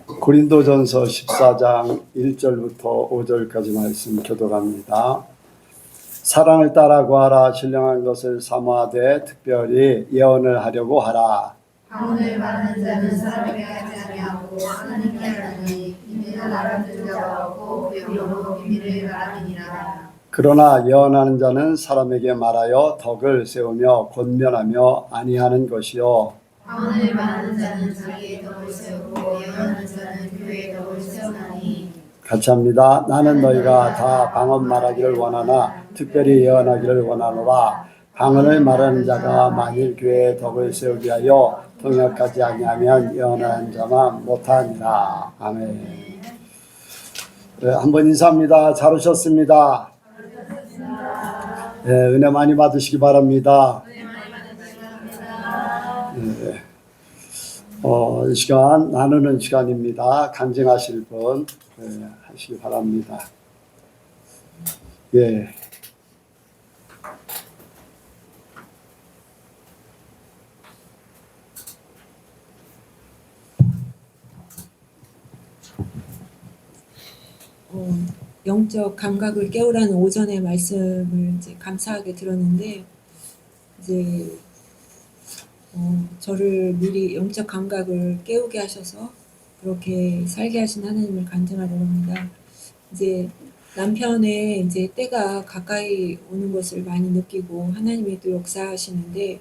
고린도전서 14장 1절부터 5절까지 말씀 교독합니다. 사랑을 따라 구하라. 신령한 것을 사모하되 특별히 예언을 하려고 하라. 방언을 받는 자는 사람에게 하지 아니하고 하나님께 하나니 비밀을 알아듣는 자가 없고 비밀로 비밀을 말하느니라. 그러나 예언하는 자는 사람에게 말하여 덕을 세우며 권면하며 아니하는 것이요. 방언을 받는 자는 자기의 덕을 세우고 예언하는 자는 교회의 덕을 세우나니. 같이 합니다. 나는 너희가 다 방언 말하기를 원하나 특별히 예언하기를 원하노라. 방언을 말하는 자가 만일 교회의 덕을 세우기 위하여 동역하지 아니하면 예언하는 자만 못하니라. 아멘. 네, 한번 인사합니다. 잘 오셨습니다. 네, 은혜 많이 받으시기 바랍니다. 네, 이 시간 나누는 시간입니다. 간증하실 분 하시기 바랍니다. 예. 영적 감각을 깨우라는 오전의 말씀을 이제 감사하게 들었는데, 이제 저를 미리 영적 감각을 깨우게 하셔서 그렇게 살게 하신 하나님을 간증하려고 합니다. 이제 남편의 이제 때가 가까이 오는 것을 많이 느끼고 하나님이 또 역사하시는데,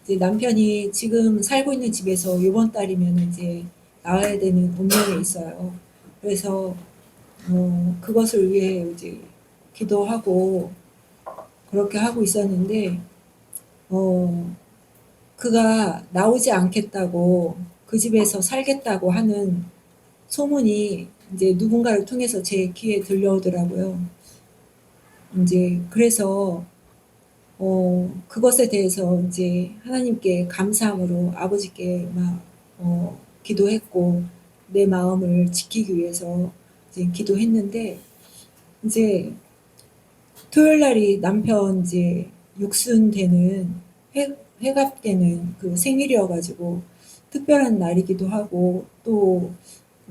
이제 남편이 지금 살고 있는 집에서 이번 달이면 이제 나와야 되는 운명에 있어요. 그래서 그것을 위해 이제 기도하고 그렇게 하고 있었는데, 그가 나오지 않겠다고 그 집에서 살겠다고 하는 소문이 이제 누군가를 통해서 제 귀에 들려오더라고요. 이제 그래서 그것에 대해서 이제 하나님께 감사함으로 아버지께 막 기도했고 내 마음을 지키기 위해서 이제 기도했는데, 이제 토요일 날이 남편 이제 육순되는 회갑되는 그 생일이어가지고 특별한 날이기도 하고 또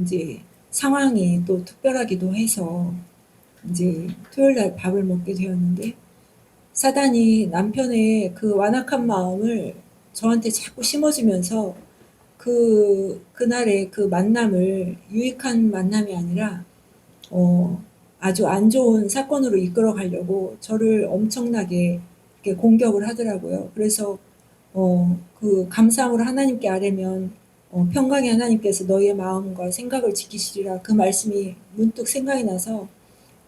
이제 상황이 또 특별하기도 해서 이제 토요일 날 밥을 먹게 되었는데, 사단이 남편의 그 완악한 마음을 저한테 자꾸 심어주면서 그날의 그 만남을 유익한 만남이 아니라 아주 안 좋은 사건으로 이끌어 가려고 저를 엄청나게 이렇게 공격을 하더라고요. 그래서 그 감사함으로 하나님께 아뢰면 평강의 하나님께서 너희의 마음과 생각을 지키시리라, 그 말씀이 문득 생각이 나서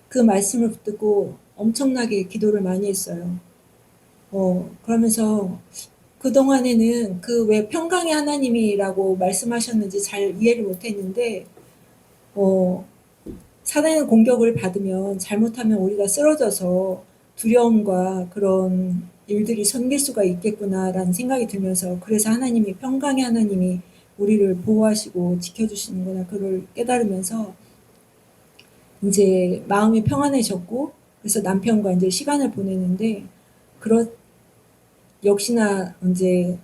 그 말씀을 붙들고 엄청나게 기도를 많이 했어요. 그러면서 그동안에는 그 왜 평강의 하나님이라고 말씀하셨는지 잘 이해를 못했는데, 사단의 공격을 받으면 잘못하면 우리가 쓰러져서 두려움과 그런 일들이 생길 수가 있겠구나라는 생각이 들면서, 그래서 하나님이 평강의 하나님이 우리를 보호하시고 지켜주시는구나, 그걸 깨달으면서 이제 마음이 평안해졌고, 그래서 남편과 이제 시간을 보내는데, 역시나 이제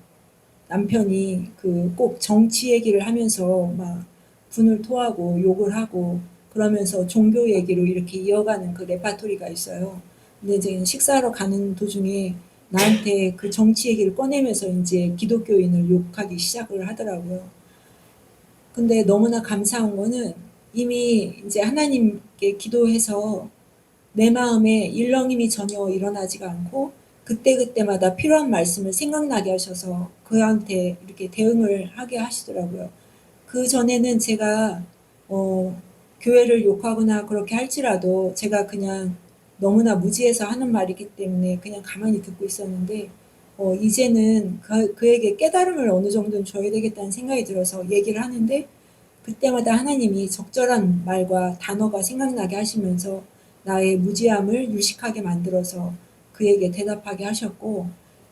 남편이 그 꼭 정치 얘기를 하면서 막 분을 토하고 욕을 하고 그러면서 종교 얘기로 이렇게 이어가는 그 레파토리가 있어요. 근데 이제 식사하러 가는 도중에 나한테 그 정치 얘기를 꺼내면서 이제 기독교인을 욕하기 시작을 하더라고요. 근데 너무나 감사한 거는 이미 이제 하나님께 기도해서 내 마음에 일렁임이 전혀 일어나지가 않고 그때그때마다 필요한 말씀을 생각나게 하셔서 그한테 이렇게 대응을 하게 하시더라고요. 그 전에는 제가 교회를 욕하거나 그렇게 할지라도 제가 그냥 너무나 무지해서 하는 말이기 때문에 그냥 가만히 듣고 있었는데, 이제는 그에게 깨달음을 어느 정도는 줘야 되겠다는 생각이 들어서 얘기를 하는데, 그때마다 하나님이 적절한 말과 단어가 생각나게 하시면서 나의 무지함을 유식하게 만들어서 그에게 대답하게 하셨고,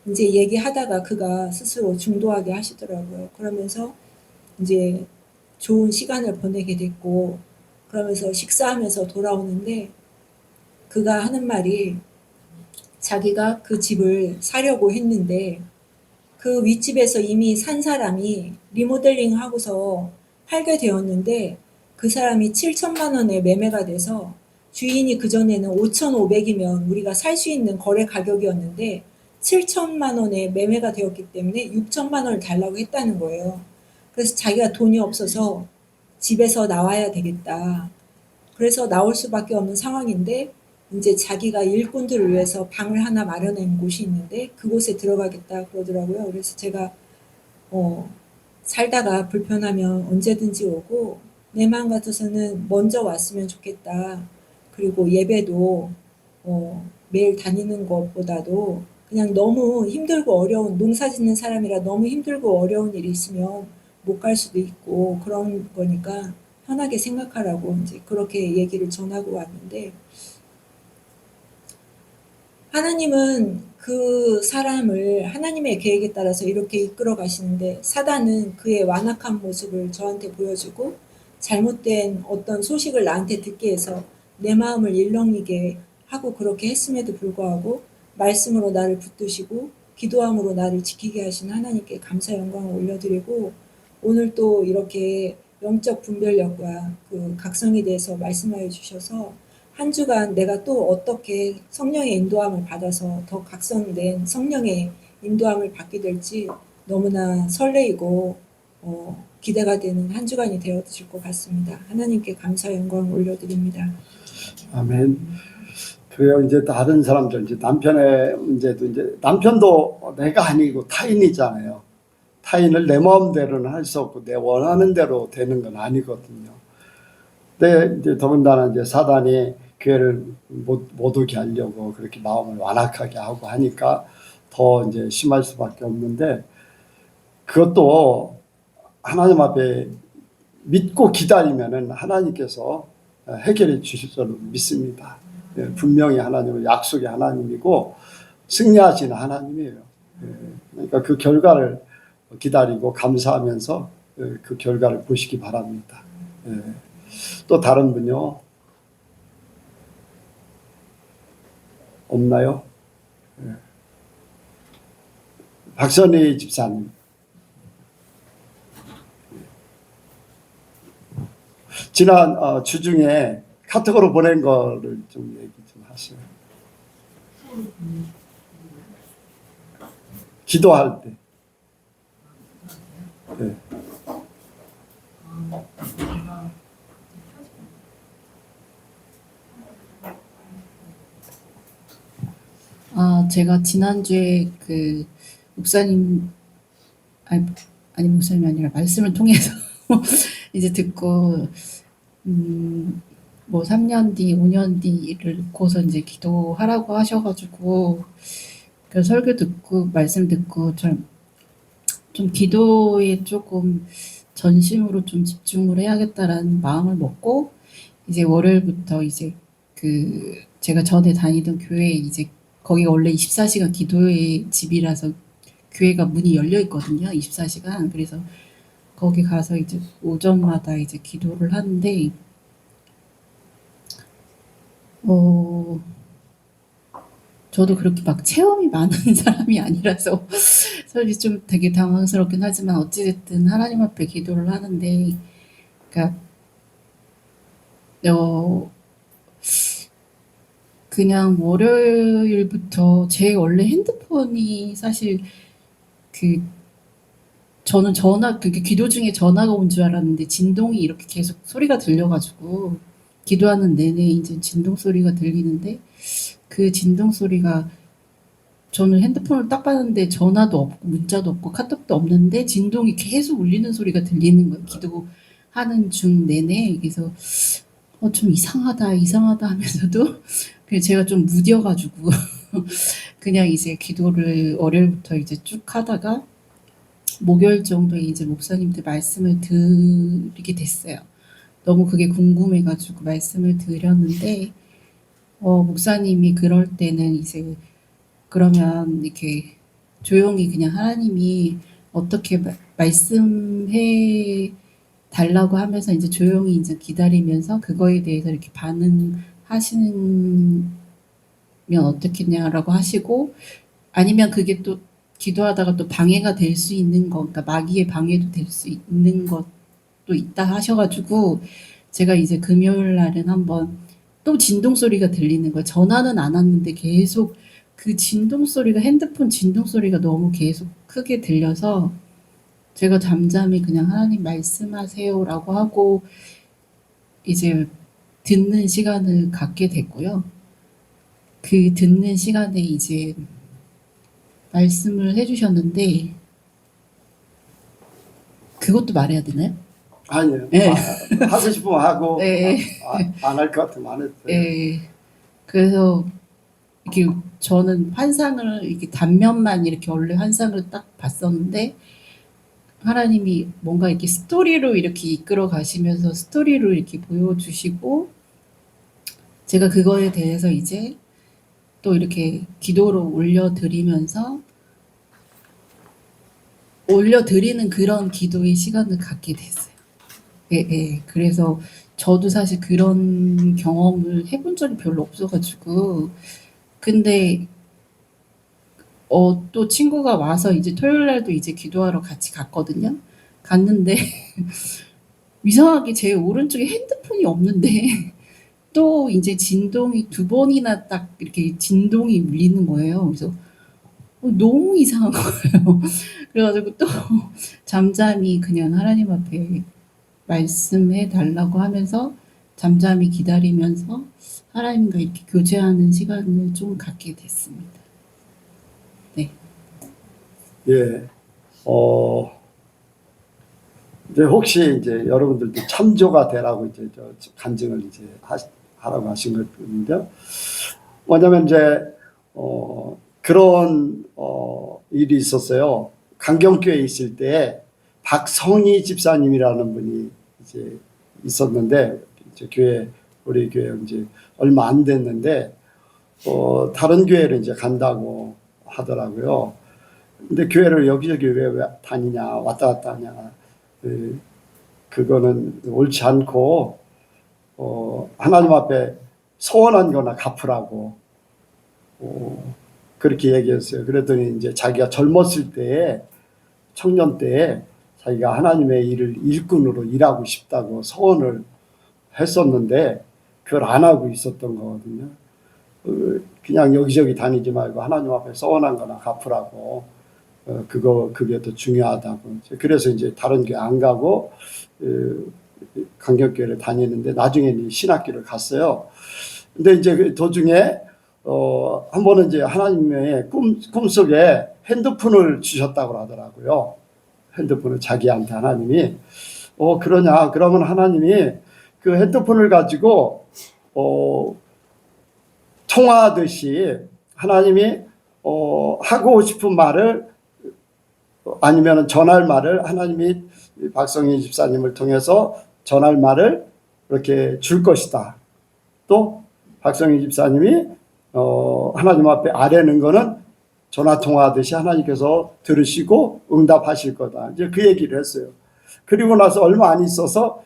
이제 얘기하다가 그가 스스로 중도하게 하시더라고요. 그러면서 이제 좋은 시간을 보내게 됐고, 그러면서 식사하면서 돌아오는데 그가 하는 말이, 자기가 그 집을 사려고 했는데 그 윗집에서 이미 산 사람이 리모델링 하고서 팔게 되었는데 그 사람이 7천만 원에 매매가 돼서 주인이 그전에는 5,500이면 우리가 살 수 있는 거래 가격이었는데 7천만 원에 매매가 되었기 때문에 6천만 원을 달라고 했다는 거예요. 그래서 자기가 돈이 없어서 집에서 나와야 되겠다. 그래서 나올 수밖에 없는 상황인데 이제 자기가 일꾼들을 위해서 방을 하나 마련한 곳이 있는데 그곳에 들어가겠다 그러더라고요. 그래서 제가 살다가 불편하면 언제든지 오고 내 마음 같아서는 먼저 왔으면 좋겠다. 그리고 예배도 매일 다니는 것보다도 그냥 너무 힘들고 어려운 농사 짓는 사람이라 너무 힘들고 어려운 일이 있으면 못 갈 수도 있고 그런 거니까 편하게 생각하라고 이제 그렇게 얘기를 전하고 왔는데 하나님은 그 사람을 하나님의 계획에 따라서 이렇게 이끌어 가시는데 사단은 그의 완악한 모습을 저한테 보여주고 잘못된 어떤 소식을 나한테 듣게 해서 내 마음을 일렁이게 하고 그렇게 했음에도 불구하고 말씀으로 나를 붙드시고 기도함으로 나를 지키게 하신 하나님께 감사 영광을 올려드리고 오늘 또 이렇게 영적 분별력과 그 각성에 대해서 말씀하여 주셔서 한 주간 내가 또 어떻게 성령의 인도함을 받아서 더 각성된 성령의 인도함을 받게 될지 너무나 설레이고 기대가 되는 한 주간이 되어질 것 같습니다. 하나님께 감사 영광을 올려드립니다. 아멘. 그래요. 이제 다른 사람들, 이제 남편의 문제도 이제 남편도 내가 아니고 타인이잖아요. 타인을 내 마음대로는 할 수 없고 내 원하는 대로 되는 건 아니거든요. 근데 이제 더군다나 이제 사단이 교회를 못 오게 하려고 그렇게 마음을 완악하게 하고 하니까 더 이제 심할 수밖에 없는데 그것도 하나님 앞에 믿고 기다리면은 하나님께서 해결해 주실 줄 믿습니다. 분명히 하나님은 약속의 하나님이고 승리하시는 하나님이에요. 그러니까 그 결과를 기다리고 감사하면서 그 결과를 보시기 바랍니다. 또 다른 분요? 없나요? 박선희 집사님. 지난 주중에 카톡으로 보낸 거를 좀 얘기 좀 하세요. 기도할 때. 네. 제가 지난주에 그 목사님, 아니 목사님이 아니라 말씀을 통해서 이제 듣고, 뭐 3년 뒤, 5년 뒤를 놓고서 이제 기도하라고 하셔가지고, 그 설교 듣고, 말씀 듣고, 좀 기도에 조금 전심으로 좀 집중을 해야겠다라는 마음을 먹고, 이제 월요일부터 이제 제가 전에 다니던 교회에 이제 거기가 원래 24시간 기도의 집이라서 교회가 문이 열려 있거든요. 24시간. 그래서 거기 가서 이제 오전마다 이제 기도를 하는데, 저도 그렇게 막 체험이 많은 사람이 아니라서 솔직히 좀 되게 당황스럽긴 하지만 어찌됐든 하나님 앞에 기도를 하는데, 그러니까 그냥 월요일부터 제 원래 핸드폰이 사실 저는 그게 기도 중에 전화가 온 줄 알았는데 진동이 이렇게 계속 소리가 들려가지고 기도하는 내내 이제 진동 소리가 들리는데 그 진동 소리가 저는 핸드폰을 딱 봤는데 전화도 없고 문자도 없고 카톡도 없는데 진동이 계속 울리는 소리가 들리는 거예요. 기도하는 중 내내. 그래서 좀 이상하다 하면서도 그냥 제가 좀 무뎌가지고 그냥 이제 기도를 월요일부터 이제 쭉 하다가 목요일 정도에 이제 목사님들 말씀을 드리게 됐어요. 너무 그게 궁금해가지고 말씀을 드렸는데, 목사님이 그럴 때는 이제 그러면 이렇게 조용히 그냥 하나님이 어떻게 말씀해 달라고 하면서 이제 조용히 이제 기다리면서 그거에 대해서 이렇게 반응하시면 어떻겠냐라고 하시고, 아니면 그게 또 기도하다가 또 방해가 될 수 있는 거, 그러니까 마귀의 방해도 될 수 있는 것 또 있다 하셔가지고 제가 이제 금요일 날은 한번 또 진동 소리가 들리는 거예요. 전화는 안 왔는데 계속 그 진동 소리가 핸드폰 진동 소리가 너무 계속 크게 들려서 제가 잠잠히 그냥 하나님 말씀하세요라고 하고 이제 듣는 시간을 갖게 됐고요. 그 듣는 시간에 이제 말씀을 해주셨는데 그것도 말해야 되나요? 아니요. 네. 하고 싶으면 하고 네. 안 할 것 같으면 안 했어요. 예. 그래서 이렇게 저는 환상을 이렇게 단면만 이렇게 원래 환상을 딱 봤었는데 하나님이 뭔가 이렇게 스토리로 이렇게 이끌어 가시면서 스토리로 이렇게 보여주시고 제가 그거에 대해서 이제 또 이렇게 기도로 올려드리면서 올려드리는 그런 기도의 시간을 갖게 됐어요. 예, 예. 그래서 저도 사실 그런 경험을 해본 적이 별로 없어가지고 근데 또 친구가 와서 이제 토요일 날도 이제 기도하러 같이 갔거든요. 갔는데 이상하게 제 오른쪽에 핸드폰이 없는데 또 이제 진동이 두 번이나 딱 이렇게 진동이 울리는 거예요. 그래서 너무 이상한 거예요. 그래가지고 또 잠잠히 그냥 하나님 앞에 말씀해 달라고 하면서 잠잠히 기다리면서 하나님과 이렇게 교제하는 시간을 좀 갖게 됐습니다. 네. 예. 이제 혹시 이제 여러분들도 참조가 되라고 이제 저 간증을 이제 하라고 하신 것인데요. 뭐냐면 이제 그런 일이 있었어요. 강경교회에 있을 때 박성희 집사님이라는 분이 이제 있었는데 이제 우리 교회 이제 얼마 안 됐는데 다른 교회를 이제 간다고 하더라고요. 근데 교회를 여기저기 왜 다니냐 왔다 갔다 하냐 그거는 옳지 않고 하나님 앞에 소원한 거나 갚으라고 그렇게 얘기했어요. 그랬더니 이제 자기가 젊었을 때에 청년 때에 자기가 하나님의 일을 일꾼으로 일하고 싶다고 소원을 했었는데 그걸 안 하고 있었던 거거든요. 그냥 여기저기 다니지 말고 하나님 앞에 소원한 거나 갚으라고 그게 더 중요하다고. 그래서 이제 다른 교회 안 가고 강경교회를 다니는데 나중에 신학교를 갔어요. 근데 이제 그 도중에 한 번은 이제 하나님의 꿈속에 핸드폰을 주셨다고 하더라고요. 핸드폰을 자기한테 하나님이 그러냐 그러면 하나님이 그 핸드폰을 가지고 통화하듯이 하나님이 하고 싶은 말을 아니면 전할 말을 하나님이 박성희 집사님을 통해서 전할 말을 이렇게 줄 것이다. 또 박성희 집사님이 하나님 앞에 아뢰는 거는 전화 통화하듯이 하나님께서 들으시고 응답하실 거다. 이제 그 얘기를 했어요. 그리고 나서 얼마 안 있어서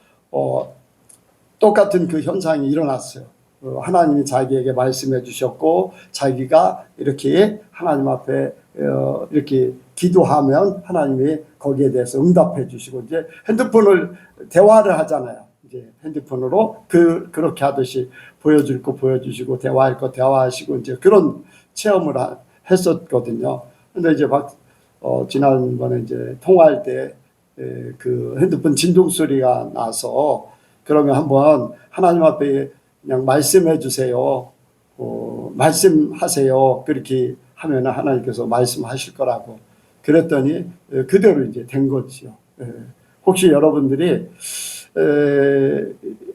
똑같은 그 현상이 일어났어요. 하나님이 자기에게 말씀해 주셨고 자기가 이렇게 하나님 앞에 이렇게 기도하면 하나님이 거기에 대해서 응답해 주시고 이제 핸드폰을 대화를 하잖아요. 이제 핸드폰으로 그렇게 하듯이 보여줄 거 보여주시고 대화할 거 대화하시고 이제 그런 체험을 했었거든요. 근데 이제 지난번에 이제 통화할 때 그 핸드폰 진동 소리가 나서 그러면 한번 하나님 앞에 그냥 말씀해 주세요. 말씀하세요. 그렇게 하면 하나님께서 말씀하실 거라고 그랬더니 그대로 이제 된 거죠. 혹시 여러분들이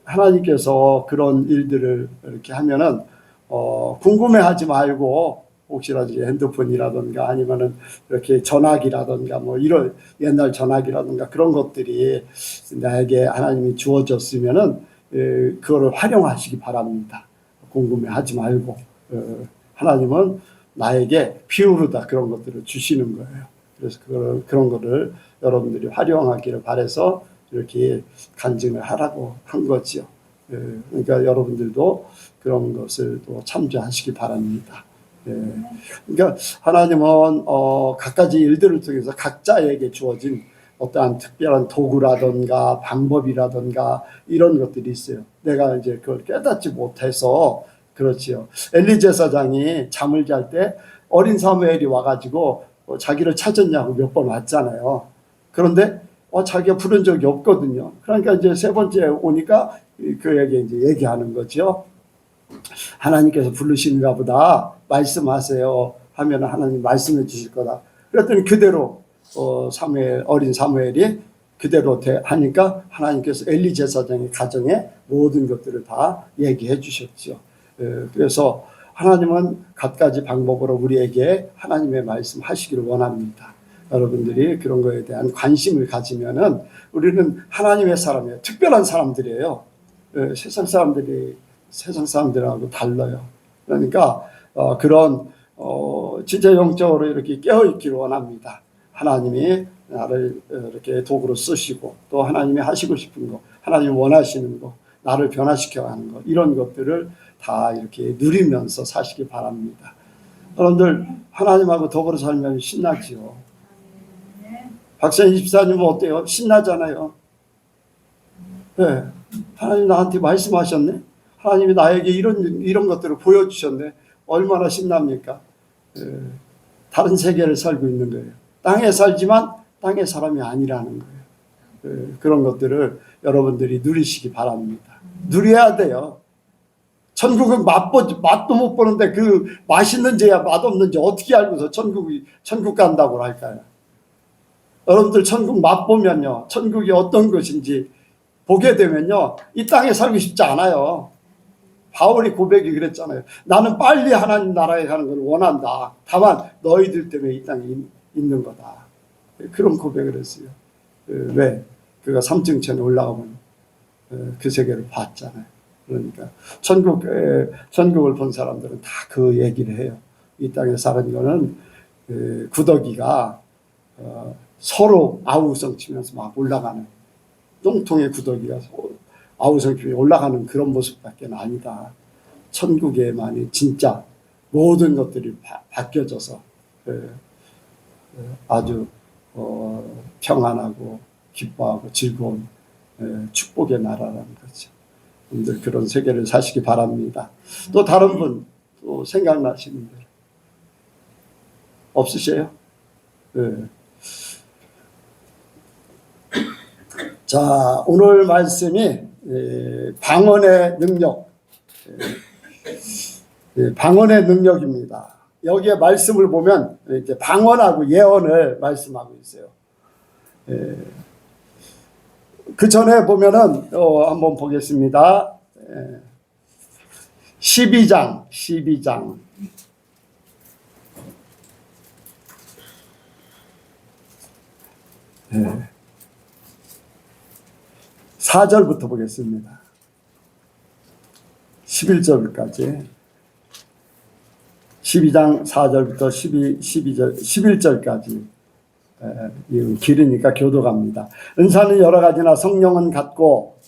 하나님께서 그런 일들을 이렇게 하면은 궁금해하지 말고 혹시라도 핸드폰이라든가 아니면은 이렇게 전화기라든가 뭐 이런 옛날 전화기라든가 그런 것들이 나에게 하나님이 주어졌으면은 그거를 활용하시기 바랍니다. 궁금해하지 말고 하나님은 나에게 피우르다 그런 것들을 주시는 거예요. 그래서 그런 거를 여러분들이 활용하기를 바라서 이렇게 간증을 하라고 한 거죠. 그러니까 여러분들도 그런 것을 또 참조하시기 바랍니다. 그러니까 하나님은 갖가지 일들을 통해서 각자에게 주어진 어떠한 특별한 도구라든가 방법이라든가 이런 것들이 있어요. 내가 이제 그걸 깨닫지 못해서 그렇지요. 엘리 제사장이 잠을 잘 때 어린 사무엘이 와가지고 자기를 찾았냐고 몇 번 왔잖아요. 그런데 자기가 부른 적이 없거든요. 그러니까 이제 세 번째 오니까 그에게 이제 얘기하는 거죠. 하나님께서 부르시는가 보다, 말씀하세요 하면 하나님 말씀해 주실 거다. 그랬더니 그대로 어린 사무엘이 그대로 하니까 하나님께서 엘리 제사장의 가정에 모든 것들을 다 얘기해 주셨죠. 그래서 하나님은 갖가지 방법으로 우리에게 하나님의 말씀 하시기를 원합니다. 여러분들이 그런 거에 대한 관심을 가지면은 우리는 하나님의 사람이에요. 특별한 사람들이에요. 세상 사람들하고 달라요. 그러니까 그런 진짜 영적으로 이렇게 깨어있기를 원합니다. 하나님이 나를 이렇게 도구로 쓰시고 또 하나님이 하시고 싶은 거, 하나님이 원하시는 거, 나를 변화시켜 가는 거, 이런 것들을 다 이렇게 누리면서 사시기 바랍니다. 여러분들 하나님하고 더불어 살면 신나지요. 박사님 집사님은 어때요? 신나잖아요. 네. 하나님 나한테 말씀하셨네. 하나님이 나에게 이런 것들을 보여주셨네. 얼마나 신납니까? 다른 세계를 살고 있는 거예요. 땅에 살지만 땅의 사람이 아니라는 거예요. 그런 것들을 여러분들이 누리시기 바랍니다. 누려야 돼요. 천국은 맛도 못 보는데 그 맛있는지야 맛없는지 어떻게 알고서 천국 간다고 할까요? 여러분들 천국 맛보면요, 천국이 어떤 것인지 보게 되면요, 이 땅에 살고 싶지 않아요. 바울이 고백이 그랬잖아요. 나는 빨리 하나님 나라에 가는 걸 원한다. 다만 너희들 때문에 이 땅에 있는 거다. 그런 고백을 했어요. 왜? 그가 3층천에 올라가면 그 세계를 봤잖아요. 그러니까 천국을 본 사람들은 다 그 얘기를 해요. 이 땅에 사는 거는 구더기가 서로 아우성 치면서 막 올라가는, 똥통의 구더기가 아우성 치면서 올라가는 그런 모습밖에 아니다. 천국에만이 진짜 모든 것들이 바뀌어져서 아주 평안하고 기뻐하고 즐거운 축복의 나라라는 거죠. 여러분들 그런 세계를 사시기 바랍니다. 또 다른 분 또 생각나시는 분 없으세요? 자, 오늘 말씀이 방언의 능력, 방언의 능력입니다. 여기에 말씀을 보면 이제 방언하고 예언을 말씀하고 있어요. 그 전에 보면은 한번 보겠습니다. 12장 4절부터 보겠습니다. 11절까지 12장 4절부터 11절까지 길으니까 교도갑니다. 은사는 여러 가지나 성령은 같고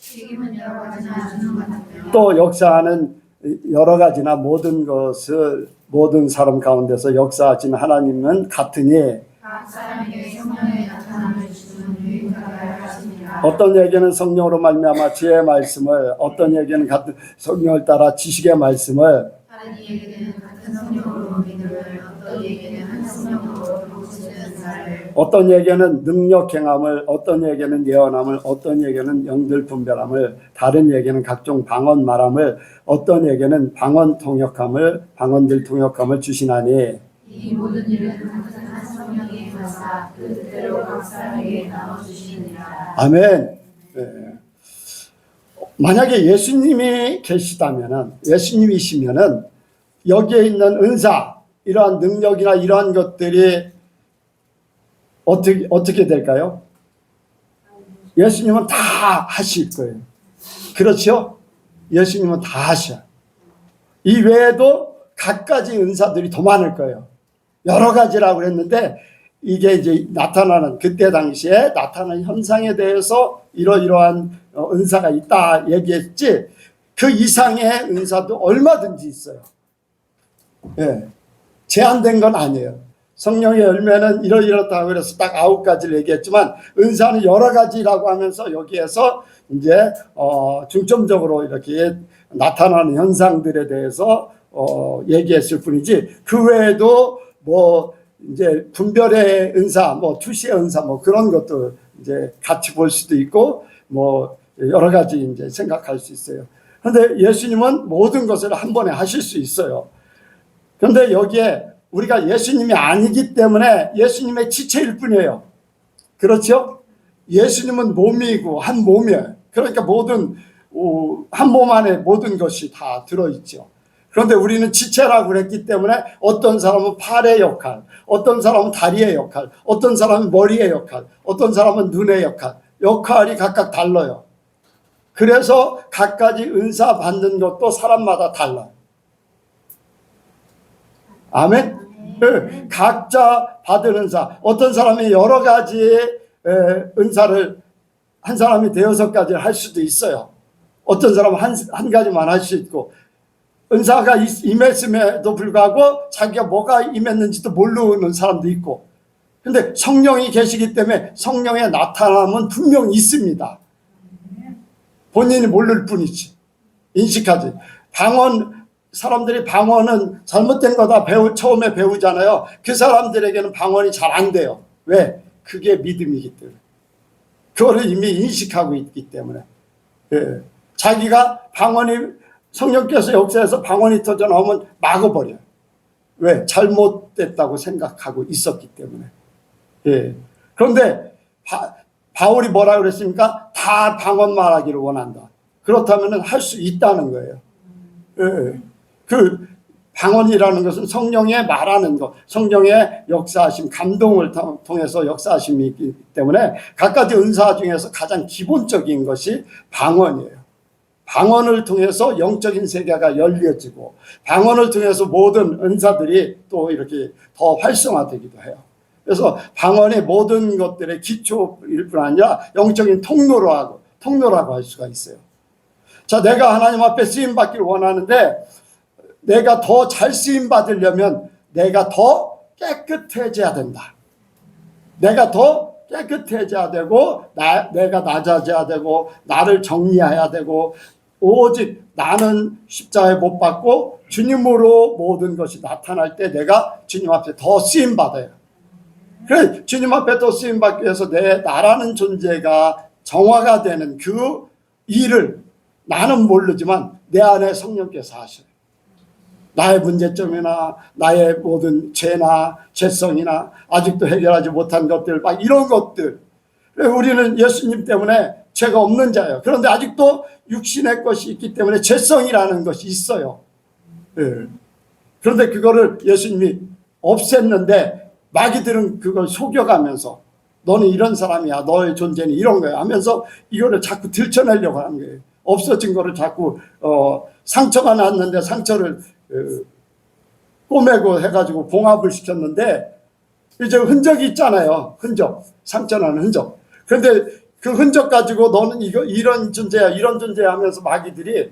또 역사하는 여러 가지나 모든 것을 모든 사람 가운데서 역사하신 하나님은 같으니 각 사람에게 성령의 나타남을 주시는 유익하게 하시니라. 어떤 에게는 성령으로 말미암아 지혜의 말씀을, 어떤 에게는 같은 성령을 따라 지식의 말씀을, 다른 이에게는 같은 성령으로 믿음을, 어떤 이에게는 한 성령으로 모든 은사를, 어떤 에게는 능력 행함을, 어떤 에게는 예언함을, 어떤 에게는 영들 분별함을, 다른 에게는 각종 방언 말함을, 어떤 에게는 방언 통역함을, 방언들 통역함을 주시나니 이 모든 일은 같은 한 성령이 하사 그 뜻대로 각 사람에게 나눠 주시니라. 아멘. 만약에 예수님이 계시다면은, 예수님이시면은 여기에 있는 은사, 이러한 능력이나 이러한 것들이 어떻게 될까요? 예수님은 다 하실 거예요. 그렇죠? 예수님은 다 하셔. 이 외에도 갖가지 은사들이 더 많을 거예요. 여러 가지라고 했는데 이게 이제 나타나는, 그때 당시에 나타나는 현상에 대해서 이러이러한 은사가 있다 얘기했지, 그 이상의 은사도 얼마든지 있어요. 제한된 건 아니에요. 성령의 열매는 이렇다고 그래서 딱 9가지를 얘기했지만 은사는 여러 가지라고 하면서 여기에서 이제 중점적으로 이렇게 나타나는 현상들에 대해서 얘기했을 뿐이지, 그 외에도 뭐 이제 분별의 은사, 뭐 투시의 은사, 뭐 그런 것도 이제 같이 볼 수도 있고 뭐 여러 가지 이제 생각할 수 있어요. 그런데 예수님은 모든 것을 한 번에 하실 수 있어요. 그런데 여기에 우리가 예수님이 아니기 때문에 예수님의 지체일 뿐이에요. 그렇죠? 예수님은 몸이고 한 몸이에요. 그러니까 모든 한 몸 안에 모든 것이 다 들어있죠. 그런데 우리는 지체라고 그랬기 때문에 어떤 사람은 팔의 역할, 어떤 사람은 다리의 역할, 어떤 사람은 머리의 역할, 어떤 사람은 눈의 역할이 각각 달라요. 그래서 각가지 은사 받는 것도 사람마다 달라요. 아멘? 네. 각자 받은 은사, 어떤 사람이 여러 가지의 은사를 한 사람이 대여섯 가지를 할 수도 있어요. 어떤 사람은 한 가지만 할 수 있고, 은사가 임했음에도 불구하고 자기가 뭐가 임했는지도 모르는 사람도 있고. 근데 성령이 계시기 때문에 성령의 나타남은 분명히 있습니다. 본인이 모를 뿐이지, 인식하지. 사람들이 방언은 잘못된 거다 처음에 배우잖아요. 그 사람들에게는 방언이 잘 안 돼요. 왜? 그게 믿음이기 때문에. 그거를 이미 인식하고 있기 때문에. 예. 자기가 성령께서 역사에서 방언이 터져 나오면 막아버려요. 왜? 잘못됐다고 생각하고 있었기 때문에. 예. 그런데 바울이 뭐라 그랬습니까? 다 방언 말하기를 원한다. 그렇다면 할 수 있다는 거예요. 예. 그 방언이라는 것은 성령의 말하는 것, 성령의 역사하심, 감동을 통해서 역사하심이 있기 때문에 각가지 은사 중에서 가장 기본적인 것이 방언이에요. 방언을 통해서 영적인 세계가 열려지고, 방언을 통해서 모든 은사들이 또 이렇게 더 활성화되기도 해요. 그래서 방언의 모든 것들의 기초일 뿐 아니라 영적인 통로라고 할 수가 있어요. 자, 내가 하나님 앞에 쓰임 받기를 원하는데, 내가 더 잘 쓰임 받으려면 내가 더 깨끗해져야 된다. 내가 더 깨끗해져야 되고, 내가 낮아져야 되고, 나를 정리해야 되고, 오직 나는 십자가에 못 박고 주님으로 모든 것이 나타날 때 내가 주님 앞에 더 쓰임 받아요. 그래, 주님 앞에 더 쓰임 받기 위해서 나라는 존재가 정화가 되는 그 일을 나는 모르지만 내 안에 성령께서 하셔요. 나의 문제점이나 나의 모든 죄나 죄성이나 아직도 해결하지 못한 것들, 막 이런 것들. 우리는 예수님 때문에 죄가 없는 자예요. 그런데 아직도 육신의 것이 있기 때문에 죄성이라는 것이 있어요. 네. 그런데 그거를 예수님이 없앴는데 마귀들은 그걸 속여가면서 너는 이런 사람이야, 너의 존재는 이런 거야 하면서 이거를 자꾸 들춰내려고 하는 거예요. 없어진 거를 자꾸 상처가 났는데 상처를 꼬매고 해가지고 봉합을 시켰는데 이제 흔적이 있잖아요. 상처나는 흔적. 그런데 그 흔적 가지고 너는 이런 존재야, 이런 존재야 하면서 마귀들이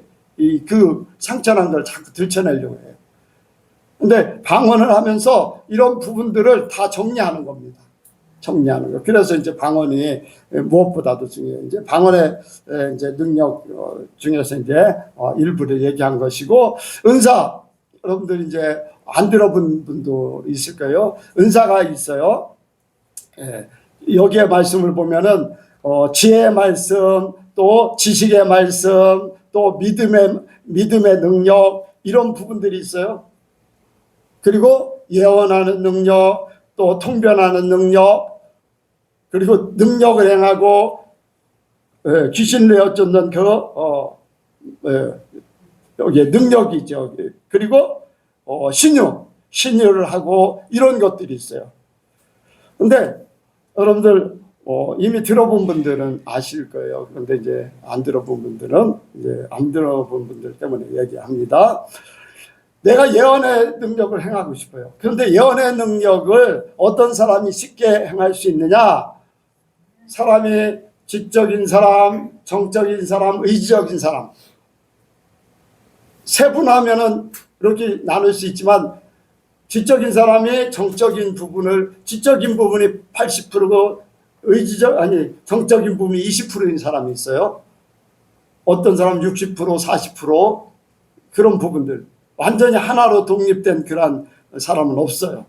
그 상처난 걸 자꾸 들춰내려고 해요. 근데 방언을 하면서 이런 부분들을 다 정리하는 겁니다. 정리하는 거. 그래서 이제 방언이 무엇보다도 중요해요. 이제 방언의 이제 능력 중에서 이제 일부를 얘기한 것이고, 은사, 여러분들 이제 안 들어본 분도 있을 거예요. 은사가 있어요. 예. 여기에 말씀을 보면은 지혜의 말씀, 또 지식의 말씀, 또 믿음의 능력, 이런 부분들이 있어요. 그리고 예언하는 능력, 또 통변하는 능력, 그리고 능력을 행하고 귀신을 내어쫓는 여기에 능력이 있죠. 그리고 신유를 하고 이런 것들이 있어요. 근데 여러분들 이미 들어본 분들은 아실 거예요. 그런데 이제 안 들어본 분들은 이제 안 들어본 분들 때문에 얘기합니다. 내가 예언의 능력을 행하고 싶어요. 그런데 예언의 능력을 어떤 사람이 쉽게 행할 수 있느냐? 사람이 지적인 사람, 정적인 사람, 의지적인 사람. 세분하면은 이렇게 나눌 수 있지만 지적인 사람이 정적인 부분을, 지적인 부분이 80%고 정적인 부분이 20%인 사람이 있어요. 어떤 사람 60%, 40% 그런 부분들. 완전히 하나로 독립된 그런 사람은 없어요.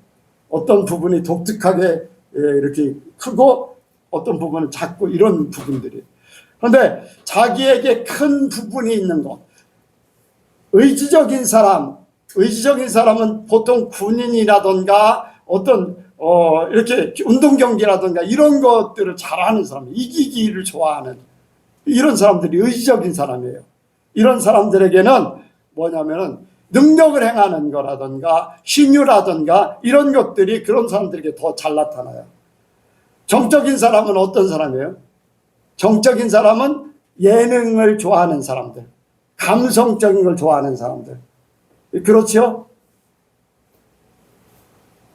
어떤 부분이 독특하게 이렇게 크고 어떤 부분은 작고 이런 부분들이. 그런데 자기에게 큰 부분이 있는 것. 의지적인 사람은 보통 군인이라든가 어떤 이렇게 운동 경기라든가 이런 것들을 잘하는 사람, 이기기를 좋아하는 이런 사람들이 의지적인 사람이에요. 이런 사람들에게는 뭐냐면은 능력을 행하는 거라든가 신유라든가 이런 것들이 그런 사람들에게 더 잘 나타나요. 정적인 사람은 어떤 사람이에요? 정적인 사람은 예능을 좋아하는 사람들, 감성적인 걸 좋아하는 사람들. 그렇죠?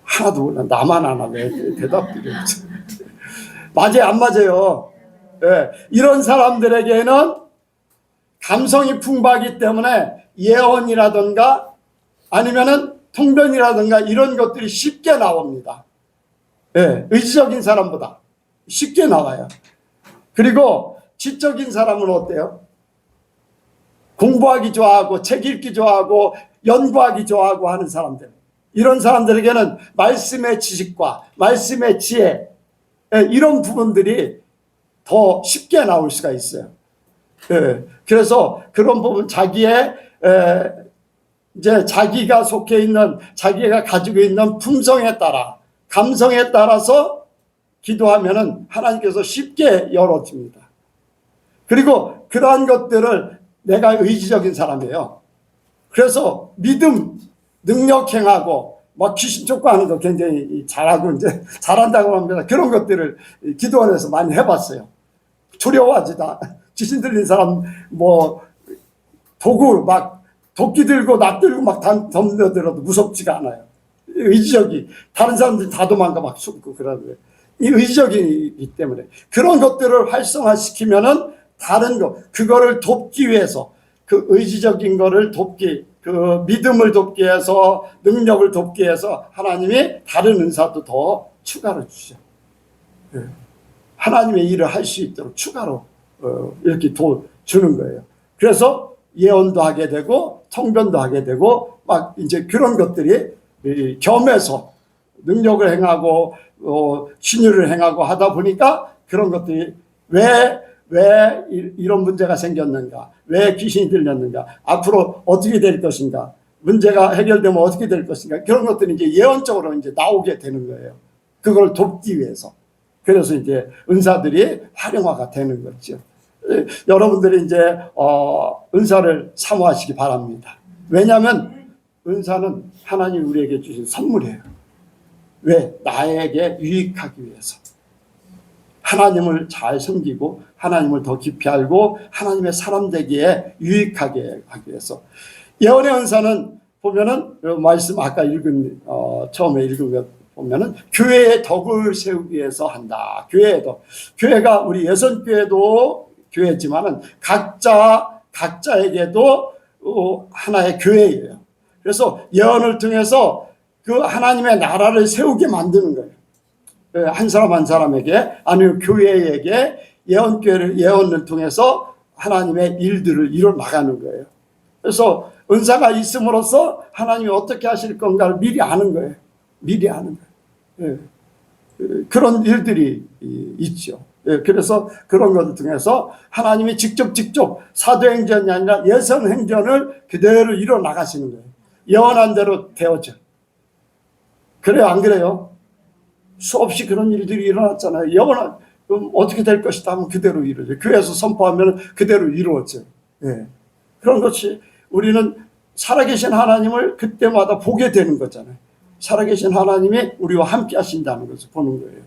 하나도 몰라. 나만 안 하네. 대답들이. 맞아요, 안 맞아요? 네. 이런 사람들에게는 감성이 풍부하기 때문에 예언이라든가 아니면은 통변이라든가 이런 것들이 쉽게 나옵니다. 네. 의지적인 사람보다 쉽게 나와요. 그리고 지적인 사람은 어때요? 공부하기 좋아하고 책 읽기 좋아하고 연구하기 좋아하고 하는 사람들. 이런 사람들에게는 말씀의 지식과 말씀의 지혜 이런 부분들이 더 쉽게 나올 수가 있어요. 그래서 그런 부분 자기의 이제 자기가 속해 있는 자기가 가지고 있는 품성에 따라 감성에 따라서 기도하면은 하나님께서 쉽게 열어줍니다. 그리고 그러한 것들을 내가 의지적인 사람이에요. 그래서 믿음, 능력 행하고 막 귀신 쫓고하는 거 굉장히 잘하고 이제 잘한다고 합니다. 그런 것들을 기도 안에서 많이 해봤어요. 두려워하지다. 귀신 들린 사람 뭐 도구 막 도끼 들고 납 들고 막 덤벼들어도 무섭지가 않아요. 의지적이 다른 사람들이 다 도망가 막 숨고 그러는데 이 의지적이기 때문에 그런 것들을 활성화시키면은 다른 거 그거를 돕기 위해서 그 의지적인 거를 돕기 그 믿음을 돕기 위해서 능력을 돕기 위해서 하나님이 다른 은사도 더 추가로 주죠. 하나님의 일을 할 수 있도록 추가로 이렇게 주는 거예요. 그래서 예언도 하게 되고 통변도 하게 되고 막 이제 그런 것들이 겸해서 능력을 행하고 신유를 행하고 하다 보니까 그런 것들이 왜 이런 문제가 생겼는가? 왜 귀신이 들렸는가? 앞으로 어떻게 될 것인가? 문제가 해결되면 어떻게 될 것인가? 그런 것들이 이제 예언적으로 이제 나오게 되는 거예요. 그걸 돕기 위해서. 그래서 이제 은사들이 활용화가 되는 거죠. 여러분들이 이제 은사를 사모하시기 바랍니다. 왜냐하면 은사는 하나님 우리에게 주신 선물이에요. 왜? 나에게 유익하기 위해서. 하나님을 잘 섬기고 하나님을 더 깊이 알고 하나님의 사람 되기에 유익하게 하기 위해서. 예언의 은사는 보면은 말씀 아까 처음에 읽은 것 보면은 교회의 덕을 세우기 위해서 한다. 교회의 덕. 교회가 우리 예선교회도 교회지만은 각자에게도 하나의 교회예요. 그래서 예언을 통해서 그 하나님의 나라를 세우게 만드는 거예요. 한 사람 한 사람에게 아니면 교회에게 예언을 통해서 하나님의 일들을 이뤄 나가는 거예요. 그래서 은사가 있음으로써 하나님이 어떻게 하실 건가를 미리 아는 거예요. 미리 아는 거예요. 그런 일들이 있죠. 그래서 그런 것을 통해서 하나님이 직접 사도행전이 아니라 예선행전을 그대로 이뤄 나가시는 거예요. 예언한 대로 되어져. 그래요, 안 그래요? 수없이 그런 일들이 일어났잖아요. 그럼 어떻게 될 것이다 하면 그대로 이루어져요. 교회에서 선포하면 그대로 이루어져요. 그런 것이 우리는 살아계신 하나님을 그때마다 보게 되는 거잖아요. 살아계신 하나님이 우리와 함께 하신다는 것을 보는 거예요.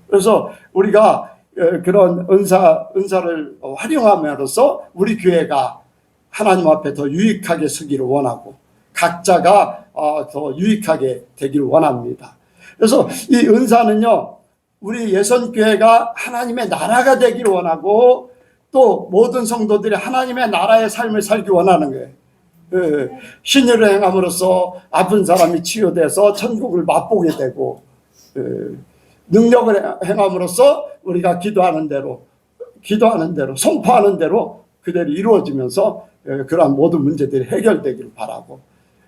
그래서 우리가 그런 은사를 활용함으로써 우리 교회가 하나님 앞에 더 유익하게 서기를 원하고 각자가 더 유익하게 되기를 원합니다. 그래서 이 은사는요, 우리 예선교회가 하나님의 나라가 되기를 원하고 또 모든 성도들이 하나님의 나라의 삶을 살기 원하는 거예요. 신의를 행함으로써 아픈 사람이 치유돼서 천국을 맛보게 되고, 능력을 행함으로써 우리가 기도하는 대로 선포하는 대로 그대로 이루어지면서 그러한 모든 문제들이 해결되기를 바라고,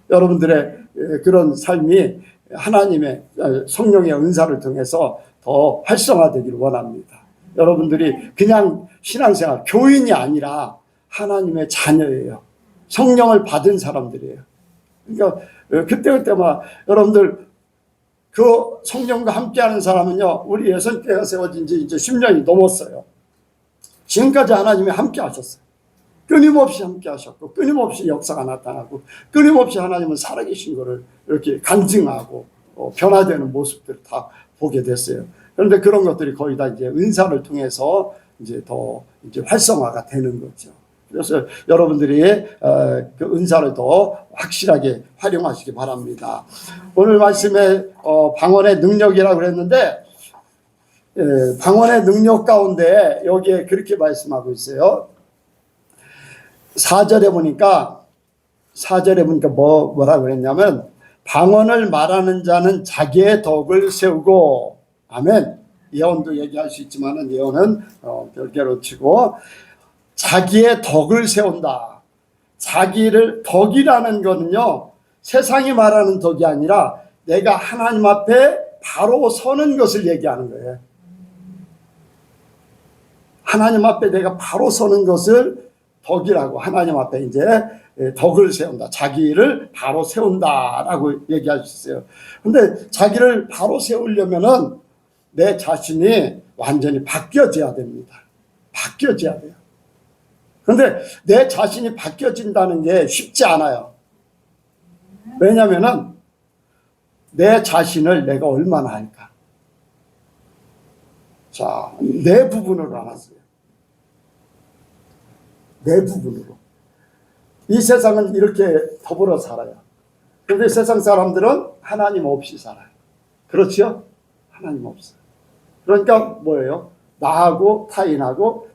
여러분들의 그런 삶이 하나님의 성령의 은사를 통해서 더 활성화되기를 원합니다. 여러분들이 그냥 신앙생활 교인이 아니라 하나님의 자녀예요. 성령을 받은 사람들이에요. 그러니까 그때그때마다 여러분들 그 성령과 함께하는 사람은요, 우리 예선교회가 세워진 지 이제 10년이 넘었어요. 지금까지 하나님이 함께 하셨어요. 끊임없이 함께 하셨고, 끊임없이 역사가 나타나고, 끊임없이 하나님은 살아계신 것을 이렇게 간증하고 변화되는 모습들을 다 보게 됐어요. 그런데 그런 것들이 거의 다 이제 은사를 통해서 이제 더 이제 활성화가 되는 거죠. 그래서 여러분들이 그 은사를 더 확실하게 활용하시기 바랍니다. 오늘 말씀에 방언의 능력이라고 그랬는데, 방언의 능력 가운데 여기에 그렇게 말씀하고 있어요. 4절에 보니까 뭐라고 그랬냐면, 방언을 말하는 자는 자기의 덕을 세우고, 아멘. 예언도 얘기할 수 있지만은 예언은 별개로 치고, 자기의 덕을 세운다. 자기를, 덕이라는 거는요, 세상이 말하는 덕이 아니라 내가 하나님 앞에 바로 서는 것을 얘기하는 거예요. 하나님 앞에 내가 바로 서는 것을 덕이라고, 하나님 앞에 이제 덕을 세운다. 자기를 바로 세운다라고 얘기할 수 있어요. 근데 자기를 바로 세우려면은 내 자신이 완전히 바뀌어져야 됩니다. 바뀌어져야 돼요. 그런데 내 자신이 바뀌어진다는 게 쉽지 않아요. 왜냐면은 내 자신을 내가 얼마나 알까? 자, 내 부분으로 알았어요. 내 부분으로. 이 세상은 이렇게 더불어 살아요. 그런데 세상 사람들은 하나님 없이 살아요. 그렇죠? 하나님 없어요. 그러니까 뭐예요? 나하고 타인하고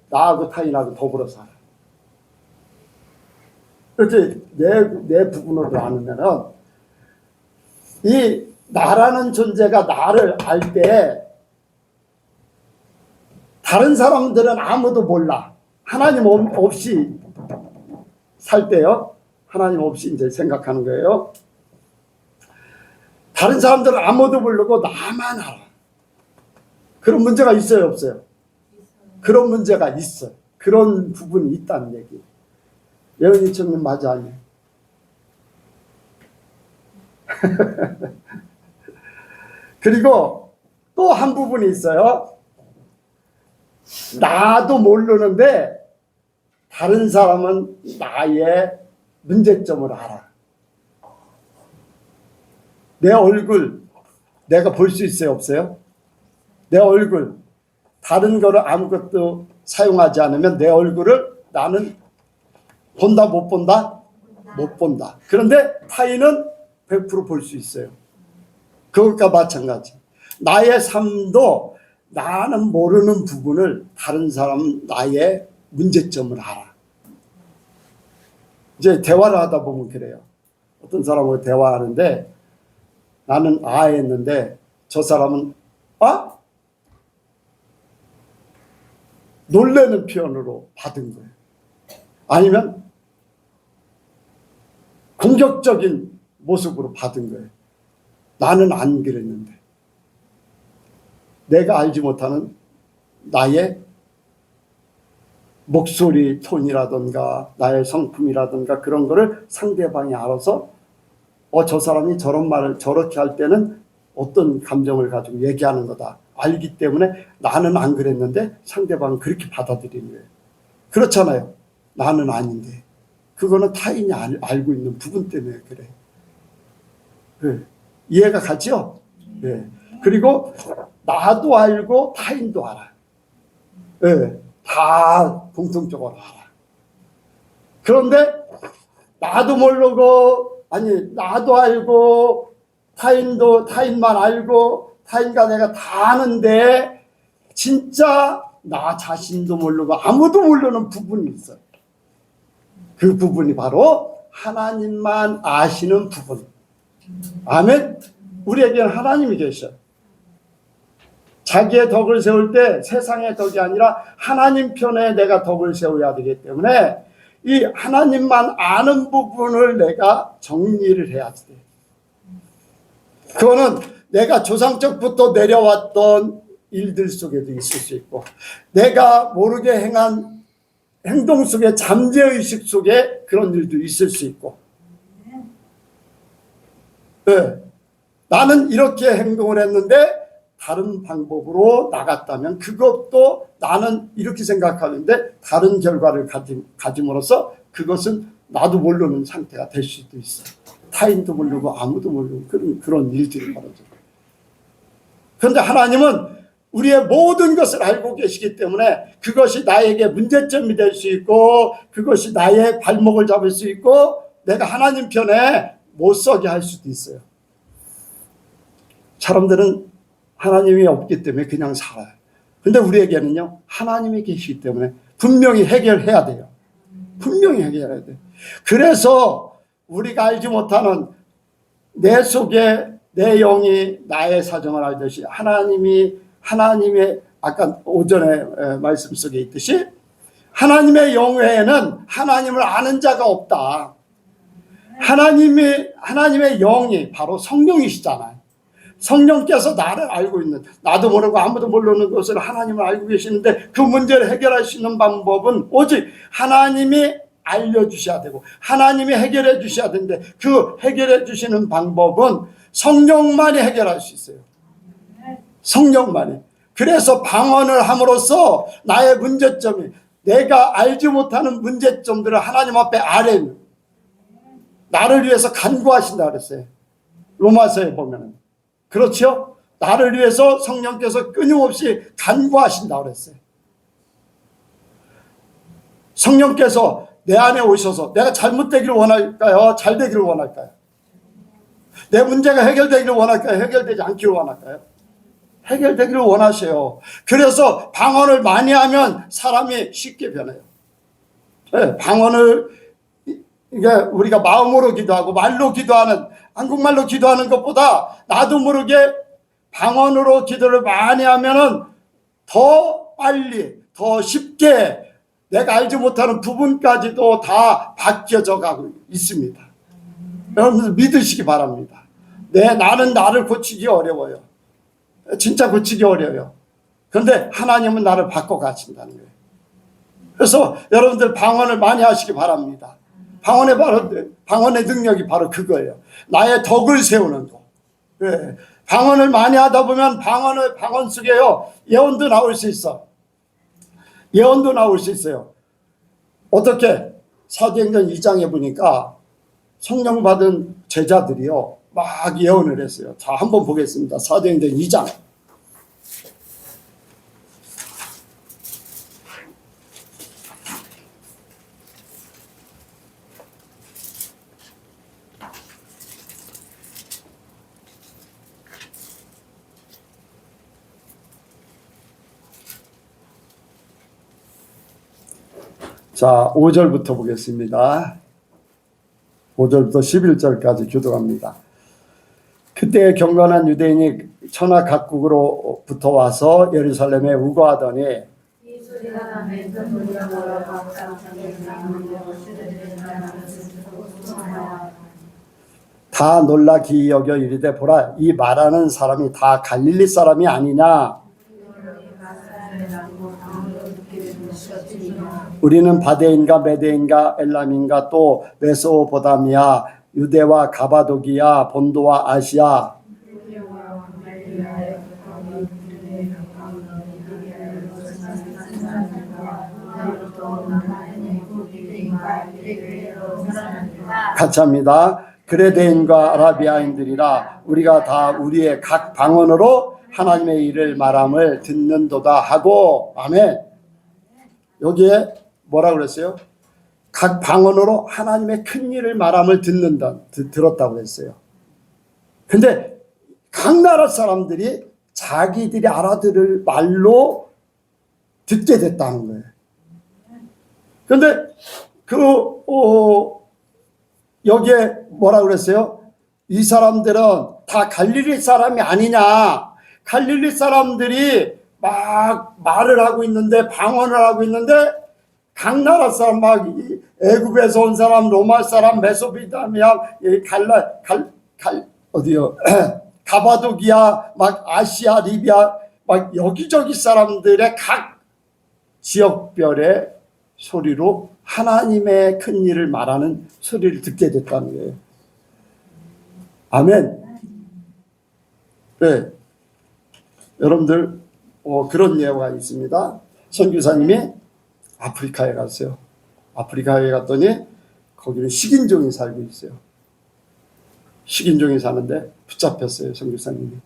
더불어 살아요. 이렇게 내 부분으로 나누면은, 이 나라는 존재가 나를 알 때 다른 사람들은 아무도 몰라. 하나님 없이 살 때요. 하나님 없이 이제 생각하는 거예요. 다른 사람들은 아무도 모르고 나만 알아. 그런 문제가 있어요, 없어요? 그런 문제가 있어요. 그런 부분이 있다는 얘기. 예언이 청님 맞아, 아니에요? 그리고 또 한 부분이 있어요. 나도 모르는데 다른 사람은 나의 문제점을 알아. 내 얼굴 내가 볼 수 있어요, 없어요? 내 얼굴, 다른 거를 아무것도 사용하지 않으면 내 얼굴을 나는 본다, 못 본다? 못 본다. 그런데 타인은 100% 볼 수 있어요. 그것과 마찬가지. 나의 삶도 나는 모르는 부분을 다른 사람은 나의 문제점을 알아. 이제 대화를 하다 보면 그래요. 어떤 사람하고 대화하는데 나는 아 했는데 저 사람은 아? 놀라는 표현으로 받은 거예요. 아니면 공격적인 모습으로 받은 거예요. 나는 안 그랬는데. 내가 알지 못하는 나의 목소리 톤이라든가 나의 성품이라든가 그런 거를 상대방이 알아서 저 사람이 저런 말을 저렇게 할 때는 어떤 감정을 가지고 얘기하는 거다. 알기 때문에 나는 안 그랬는데 상대방은 그렇게 받아들이는 거예요. 그렇잖아요. 나는 아닌데. 그거는 타인이 알고 있는 부분 때문에 그래. 네. 이해가 가죠? 네. 그리고 나도 알고 타인도 알아. 네. 다 공통적으로 알아. 그런데 나도 모르고, 아니 나도 알고 타인만 알고 타인과 내가 다 아는데 진짜 나 자신도 모르고 아무도 모르는 부분이 있어요. 그 부분이 바로 하나님만 아시는 부분. 아멘. 우리에게는 하나님이 계셔요. 자기의 덕을 세울 때 세상의 덕이 아니라 하나님 편에 내가 덕을 세워야 되기 때문에 이 하나님만 아는 부분을 내가 정리를 해야지 돼. 그거는 내가 조상적부터 내려왔던 일들 속에도 있을 수 있고, 내가 모르게 행한 행동 속에 잠재의식 속에 그런 일도 있을 수 있고, 네. 나는 이렇게 행동을 했는데 다른 방법으로 나갔다면 그것도 나는 이렇게 생각하는데 다른 결과를 가짐으로써 그것은 나도 모르는 상태가 될 수도 있어. 타인도 모르고 아무도 모르고 그런 일들이 벌어져요. 그런데 하나님은 우리의 모든 것을 알고 계시기 때문에 그것이 나에게 문제점이 될 수 있고, 그것이 나의 발목을 잡을 수 있고, 내가 하나님 편에 못 서게 할 수도 있어요. 사람들은 하나님이 없기 때문에 그냥 살아요. 근데 우리에게는요, 하나님이 계시기 때문에 분명히 해결해야 돼요. 분명히 해결해야 돼요. 그래서 우리가 알지 못하는 내 속에 내 영이 나의 사정을 알듯이 하나님의 아까 오전에 말씀 속에 있듯이 하나님의 영 외에는 하나님을 아는 자가 없다. 하나님의 영이 바로 성령이시잖아요. 성령께서 나를 알고 있는, 나도 모르고 아무도 모르는 것을 하나님을 알고 계시는데 그 문제를 해결할 수 있는 방법은 오직 하나님이 알려주셔야 되고 하나님이 해결해 주셔야 되는데, 그 해결해 주시는 방법은 성령만이 해결할 수 있어요. 성령만이. 그래서 방언을 함으로써 나의 문제점이, 내가 알지 못하는 문제점들을 하나님 앞에 아뢰는, 나를 위해서 간구하신다 그랬어요. 로마서에 보면은. 그렇죠? 나를 위해서 성령께서 끊임없이 간구하신다 그랬어요. 성령께서 내 안에 오셔서 내가 잘못되기를 원할까요? 잘 되기를 원할까요? 내 문제가 해결되기를 원할까요? 해결되지 않기를 원할까요? 해결되기를 원하셔요. 그래서 방언을 많이 하면 사람이 쉽게 변해요. 네, 방언을 이게 우리가 마음으로 기도하고 말로 기도하는, 한국말로 기도하는 것보다 나도 모르게 방언으로 기도를 많이 하면은 더 빨리, 더 쉽게 내가 알지 못하는 부분까지도 다 바뀌어져 가고 있습니다. 여러분들 믿으시기 바랍니다. 나는 나를 고치기 어려워요. 진짜 고치기 어려워요. 그런데 하나님은 나를 바꿔 가신다는 거예요. 그래서 여러분들 방언을 많이 하시기 바랍니다. 방언의 능력이 바로 그거예요. 나의 덕을 세우는 거. 네. 방언을 많이 하다 보면 방언 속에요, 예언도 나올 수 있어. 예언도 나올 수 있어요. 어떻게? 사도행전 2장에 보니까 성령 받은 제자들이요, 막 예언을 했어요. 자, 한번 보겠습니다. 사도행전 2장. 자, 5절부터 보겠습니다. 5절부터 11절까지 교독합니다. 그때 경건한 유대인이 천하 각국으로부터 와서 예루살렘에 우거하더니 이 소리가 나면 그 소리가 멀어 각각 자기의 나무로 다 놀라 기이 여겨 이르되 보라, 이 말하는 사람이 다 갈릴리 사람이 아니냐? 우리는 바데인가 메데인가 엘람인가 또 메소포다미아 유대와 가바도기아 본도와 아시아 같이 합니다. 그레데인과 아라비아인들이라 우리가 다 우리의 각 방언으로 하나님의 일을 말함을 듣는도다 하고. 아멘. 여기에 뭐라 그랬어요? 각 방언으로 하나님의 큰 일을 말함을 들었다고 했어요. 근데 각 나라 사람들이 자기들이 알아들을 말로 듣게 됐다는 거예요. 그런데 여기에 뭐라 그랬어요? 이 사람들은 다 갈릴리 사람이 아니냐. 갈릴리 사람들이 막 말을 하고 있는데, 방언을 하고 있는데, 각 나라 사람, 막 애굽에서 온 사람, 로마 사람, 메소포타미아, 어디요? 가바도기아, 막 아시아, 리비아, 막 여기저기 사람들의 각 지역별의 소리로 하나님의 큰 일을 말하는 소리를 듣게 됐다는 거예요. 아멘. 네. 여러분들, 그런 예화가 있습니다. 선교사님이 아프리카에 갔어요. 아프리카에 갔더니 거기는 식인종이 살고 있어요. 식인종이 사는데 붙잡혔어요, 선교사님이.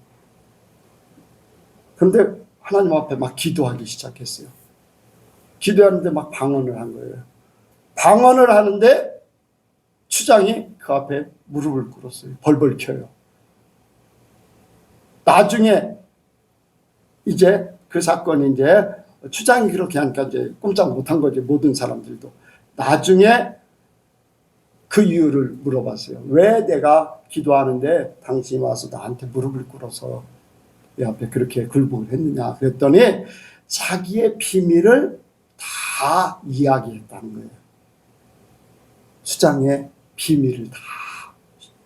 그런데 하나님 앞에 막 기도하기 시작했어요. 기도하는데 막 방언을 한 거예요. 방언을 하는데 추장이 그 앞에 무릎을 꿇었어요. 벌벌 켜요. 나중에 이제 그 사건이 이제 추장이 그렇게 하니까 이제 꼼짝 못한 거지, 모든 사람들도. 나중에 그 이유를 물어봤어요. 왜 내가 기도하는데 당신이 와서 나한테 무릎을 꿇어서 내 앞에 그렇게 굴복을 했느냐 그랬더니 자기의 비밀을 다 이야기했다는 거예요. 수장의 비밀을 다,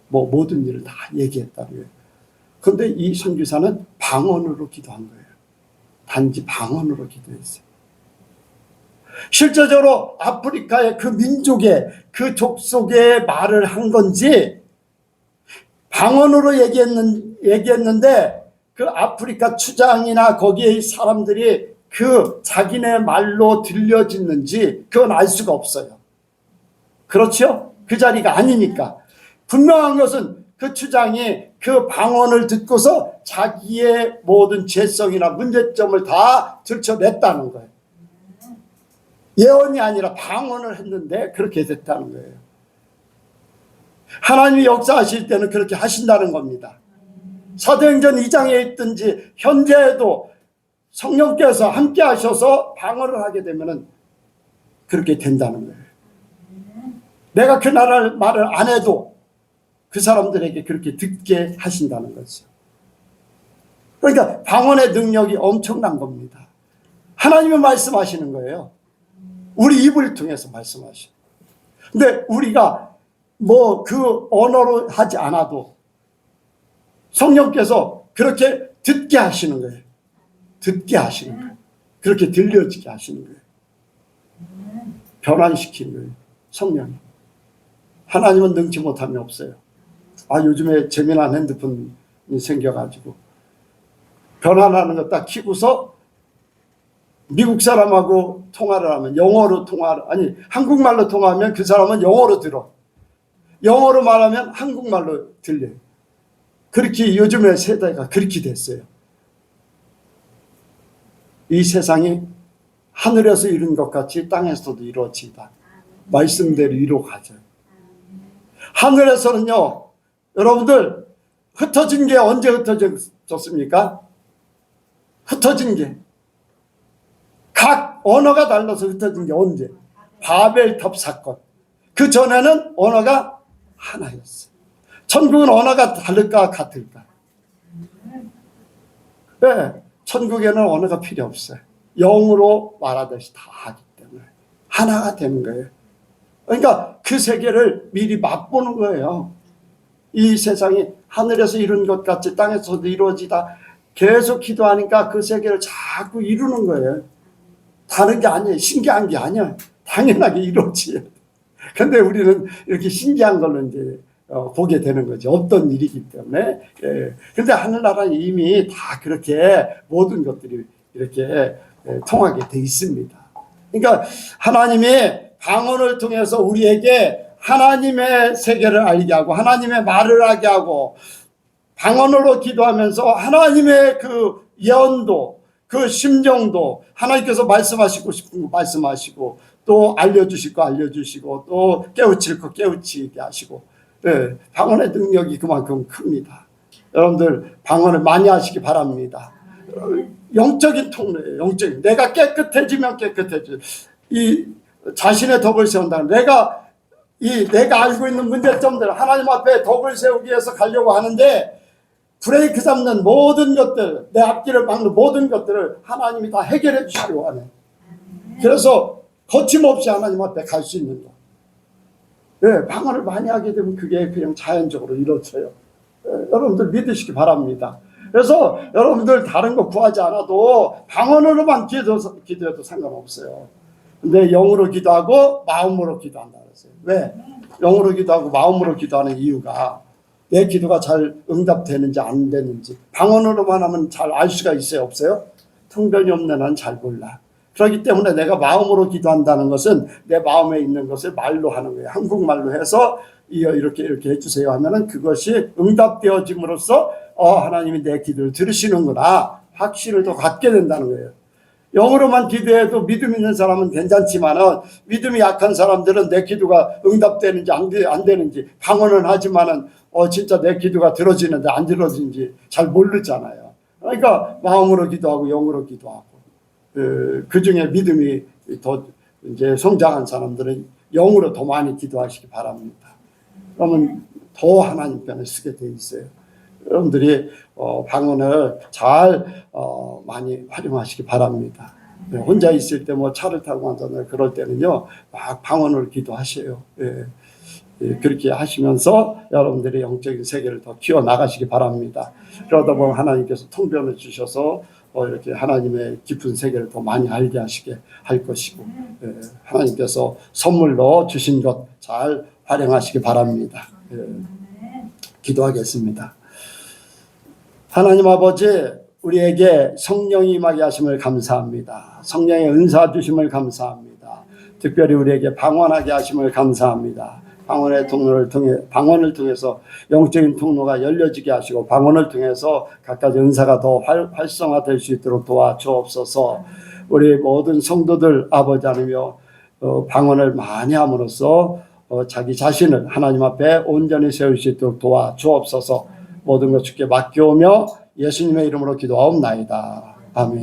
모든 일을 다 얘기했다는 거예요. 그런데 이 선교사는 방언으로 기도한 거예요. 단지 방언으로 기도했어요. 실제적으로 아프리카의 그 민족의 그 족속의 말을 한 건지 방언으로 얘기했는데 그 아프리카 추장이나 거기의 사람들이 그 자기네 말로 들려지는지 그건 알 수가 없어요. 그렇죠? 그 자리가 아니니까. 분명한 것은 그 추장이 그 방언을 듣고서 자기의 모든 죄성이나 문제점을 다 들춰냈다는 거예요. 예언이 아니라 방언을 했는데 그렇게 됐다는 거예요. 하나님이 역사하실 때는 그렇게 하신다는 겁니다. 사도행전 2장에 있든지 현재에도 성령께서 함께 하셔서 방언을 하게 되면 그렇게 된다는 거예요. 내가 그 말을 안 해도 그 사람들에게 그렇게 듣게 하신다는 거죠. 그러니까 방언의 능력이 엄청난 겁니다. 하나님이 말씀하시는 거예요. 우리 입을 통해서 말씀하시고. 근데 우리가 그 언어로 하지 않아도 성령께서 그렇게 듣게 하시는 거예요. 듣게 하시는 거예요. 그렇게 들려지게 하시는 거예요. 변환시키는 거예요. 성령이. 하나님은 능치 못함이 없어요. 요즘에 재미난 핸드폰이 생겨가지고 변환하는 거 딱 키고서 미국 사람하고 통화를 하면 한국말로 통화하면 그 사람은 영어로 들어. 영어로 말하면 한국말로 들려요. 그렇게 요즘의 세대가 그렇게 됐어요. 이 세상이 하늘에서 이룬 것 같이 땅에서도 이루어지다. 말씀대로 이루어가죠. 하늘에서는요, 여러분들 흩어진 게 언제 흩어졌습니까? 흩어진 게 각 언어가 달라서 흩어진 게 언제? 바벨탑 사건. 그 전에는 언어가 하나였어요. 천국은 언어가 다를까 같을까? 네, 천국에는 언어가 필요 없어요. 영으로 말하듯이 다 하기 때문에 하나가 되는 거예요. 그러니까 그 세계를 미리 맛보는 거예요. 이 세상이 하늘에서 이룬 것 같이 땅에서도 이루어지다. 계속 기도하니까 그 세계를 자꾸 이루는 거예요. 다른 게 아니에요. 신기한 게 아니에요. 당연하게 이루어져요. 근데 우리는 이렇게 신기한 걸로 이제 보게 되는 거죠. 없던 일이기 때문에. 근데 하늘나라는 이미 다 그렇게 모든 것들이 이렇게 통하게 돼 있습니다. 그러니까 하나님이 방언을 통해서 우리에게 하나님의 세계를 알게 하고 하나님의 말을 하게 하고 방언으로 기도하면서 하나님의 그 예언도 그 심정도 하나님께서 말씀하시고 싶은 거 말씀하시고 또 알려주실 거 알려주시고 또 깨우칠 거 깨우치게 하시고 방언의 능력이 그만큼 큽니다. 여러분들 방언을 많이 하시기 바랍니다. 영적인 통로예요. 영적인. 내가 깨끗해지면 깨끗해져. 이 자신의 덕을 세운다는 내가 내가 알고 있는 문제점들 하나님 앞에 덕을 세우기 위해서 가려고 하는데 브레이크 잡는 모든 것들, 내 앞길을 막는 모든 것들을 하나님이 다 해결해 주시려고 하네. 그래서 거침없이 하나님 앞에 갈 수 있는 거. 방언을 많이 하게 되면 그게 그냥 자연적으로 이루어져요. 여러분들 믿으시기 바랍니다. 그래서 여러분들 다른 거 구하지 않아도 방언으로만 기도해도 상관없어요. 근데 영으로 기도하고 마음으로 기도한다 그랬어요. 왜? 영으로 기도하고 마음으로 기도하는 이유가 내 기도가 잘 응답되는지 안 되는지 방언으로만 하면 잘 알 수가 있어요? 없어요? 통변이 없는 한 잘 몰라. 그렇기 때문에 내가 마음으로 기도한다는 것은 내 마음에 있는 것을 말로 하는 거예요. 한국말로 해서 이렇게 해주세요 하면은 그것이 응답되어짐으로써 하나님이 내 기도를 들으시는구나 확신을 더 갖게 된다는 거예요. 영으로만 기도해도 믿음 있는 사람은 괜찮지만은 믿음이 약한 사람들은 내 기도가 응답되는지 안 되는지 방언은 하지만은 진짜 내 기도가 들어지는데 안 들어지는지 잘 모르잖아요. 그러니까 마음으로 기도하고 영으로 기도하고 그 중에 믿음이 더 이제 성장한 사람들은 영으로 더 많이 기도하시기 바랍니다. 그러면 더 하나님 편에 쓰게 돼 있어요. 여러분들이 방언을 잘 많이 활용하시기 바랍니다. 혼자 있을 때 뭐 차를 타고 가잖아요. 그럴 때는요 막 방언을 기도하세요. 그렇게 하시면서 여러분들의 영적인 세계를 더 키워 나가시기 바랍니다. 그러다 보면 하나님께서 통변을 주셔서 이렇게 하나님의 깊은 세계를 더 많이 알게 하시게 할 것이고 하나님께서 선물로 주신 것 잘 활용하시기 바랍니다. 기도하겠습니다. 하나님 아버지, 우리에게 성령이 임하게 하심을 감사합니다. 성령의 은사 주심을 감사합니다. 특별히 우리에게 방언하게 하심을 감사합니다. 방언을 통해서 영적인 통로가 열려지게 하시고 방언을 통해서 각가지 은사가 더 활성화될 수 있도록 도와주옵소서. 우리 모든 성도들 아버지 하나며 방언을 많이 함으로써 자기 자신을 하나님 앞에 온전히 세울 수 있도록 도와주옵소서. 모든 것 주께 맡겨오며 예수님의 이름으로 기도하옵나이다. 아멘.